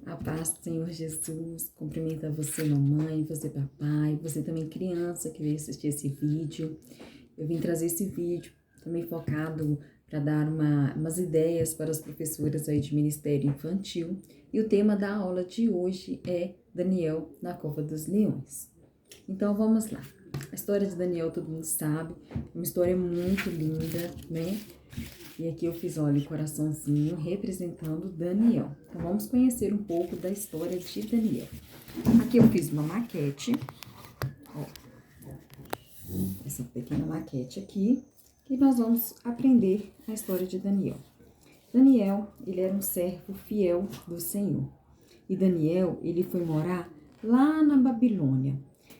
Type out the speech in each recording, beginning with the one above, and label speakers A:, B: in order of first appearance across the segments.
A: A paz do Senhor Jesus, cumprimento a você, mamãe, você, papai, você também, criança que veio assistir esse vídeo. Eu vim trazer esse vídeo também focado para dar umas ideias para as professoras aí de Ministério Infantil. E o tema da aula de hoje é Daniel na Cova dos Leões. Então vamos lá. A história de Daniel todo mundo sabe, uma história muito linda, né? E aqui eu fiz, olha, o coraçãozinho representando Daniel. Então vamos conhecer um pouco da história de Daniel. Aqui eu fiz uma maquete, ó, essa pequena maquete aqui, que nós vamos aprender a história de Daniel. Daniel, ele era um servo fiel do Senhor. E Daniel, ele foi morar lá na Babilônia.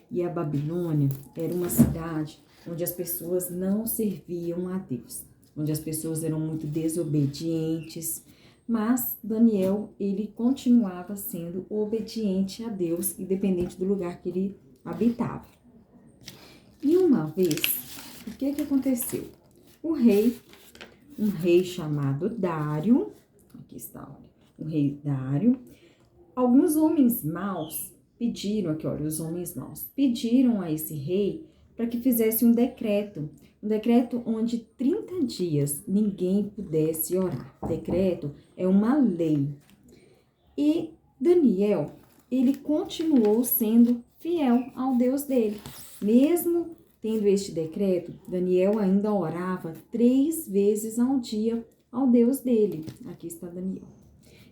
A: E a Babilônia era uma cidade onde as pessoas não serviam a Deus, onde as pessoas eram muito desobedientes, mas Daniel, ele continuava sendo obediente a Deus, independente do lugar que ele habitava. E uma vez, o que aconteceu? Um rei chamado Dário, aqui está, olha, o rei Dário, alguns homens maus pediram, aqui olha, os homens maus, pediram a esse rei para que fizesse um decreto onde 30 dias ninguém pudesse orar. Decreto é uma lei. E Daniel, ele continuou sendo fiel ao Deus dele. Mesmo tendo este decreto, Daniel ainda orava 3 vezes ao dia ao Deus dele. Aqui está Daniel.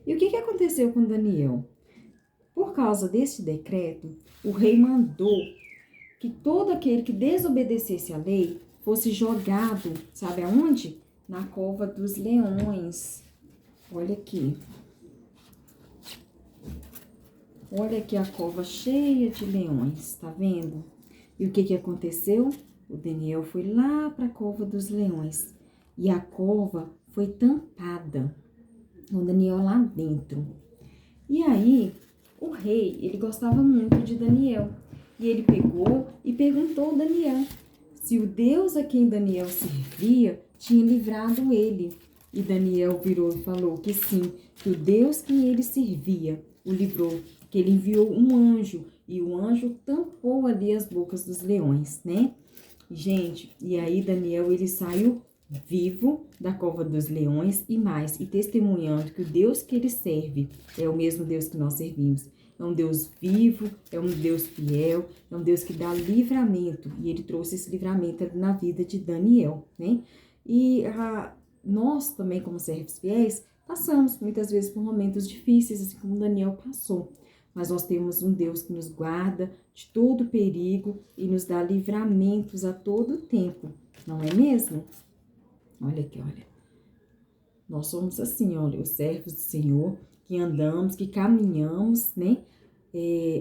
A: E o que aconteceu com Daniel? Por causa deste decreto, o rei mandou que todo aquele que desobedecesse a lei fosse jogado, sabe aonde? Na cova dos leões. Olha aqui. Olha aqui a cova cheia de leões, tá vendo? E o que aconteceu? O Daniel foi lá para a cova dos leões e a cova foi tampada. O Daniel lá dentro. E aí, o rei, ele gostava muito de Daniel. E ele pegou e perguntou a Daniel se o Deus a quem Daniel servia tinha livrado ele. E Daniel virou e falou que sim, que o Deus que ele servia o livrou, que ele enviou um anjo e o anjo tampou ali as bocas dos leões, né? Gente, e aí Daniel, ele saiu vivo da cova dos leões e mais, e testemunhando que o Deus que ele serve é o mesmo Deus que nós servimos. É um Deus vivo, é um Deus fiel, é um Deus que dá livramento. E ele trouxe esse livramento na vida de Daniel, né? E nós também, como servos fiéis, passamos muitas vezes por momentos difíceis, assim como Daniel passou. Mas nós temos um Deus que nos guarda de todo perigo e nos dá livramentos a todo tempo, não é mesmo? Olha aqui, olha. Nós somos assim, olha, os servos do Senhor, que andamos, que caminhamos, né?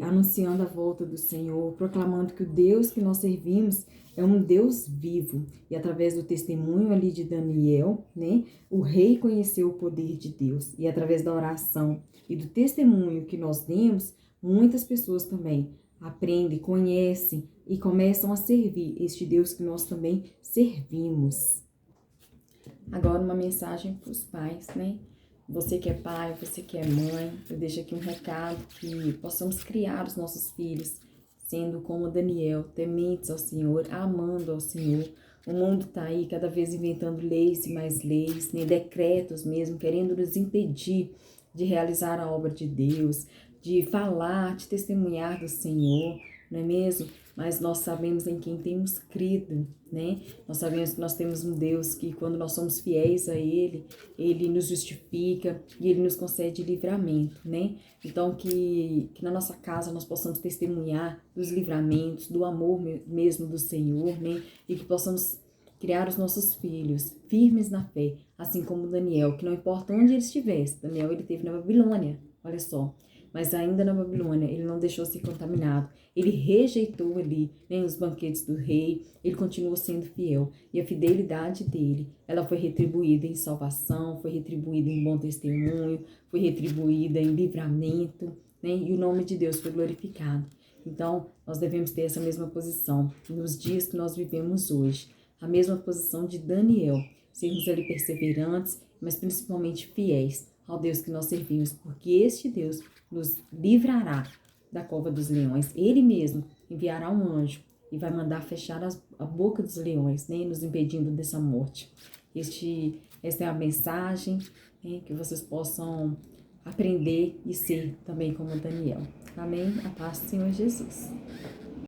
A: Anunciando a volta do Senhor, proclamando que o Deus que nós servimos é um Deus vivo. E através do testemunho ali de Daniel, né? O rei conheceu o poder de Deus. E através da oração e do testemunho que nós demos, muitas pessoas também aprendem, conhecem e começam a servir este Deus que nós também servimos. Agora uma mensagem para os pais, né? Você que é pai, você que é mãe, eu deixo aqui um recado que possamos criar os nossos filhos sendo como Daniel, tementes ao Senhor, amando ao Senhor. O mundo tá aí cada vez inventando leis e mais leis, né? Decretos mesmo, querendo nos impedir de realizar a obra de Deus, de falar, de testemunhar do Senhor, não é mesmo? Mas nós sabemos em quem temos crido, né? Nós sabemos que nós temos um Deus que, quando nós somos fiéis a Ele, Ele nos justifica e Ele nos concede livramento, né? Então, que na nossa casa nós possamos testemunhar dos livramentos, do amor mesmo do Senhor, né? E que possamos criar os nossos filhos firmes na fé, assim como Daniel, que não importa onde ele estivesse. Daniel, ele esteve na Babilônia, olha só. Mas ainda na Babilônia, ele não deixou ser contaminado. Ele rejeitou ali, né, os banquetes do rei. Ele continuou sendo fiel. E a fidelidade dele, ela foi retribuída em salvação, foi retribuída em bom testemunho, foi retribuída em livramento, né? E o nome de Deus foi glorificado. Então, nós devemos ter essa mesma posição nos dias que nós vivemos hoje. A mesma posição de Daniel. Sermos ali perseverantes, mas principalmente fiéis ao Deus que nós servimos. Porque este Deus nos livrará da cova dos leões. Ele mesmo enviará um anjo e vai mandar fechar a boca dos leões, né, nos impedindo dessa morte. Esta é a mensagem, né, que vocês possam aprender e ser também como Daniel. Amém? A paz do Senhor Jesus.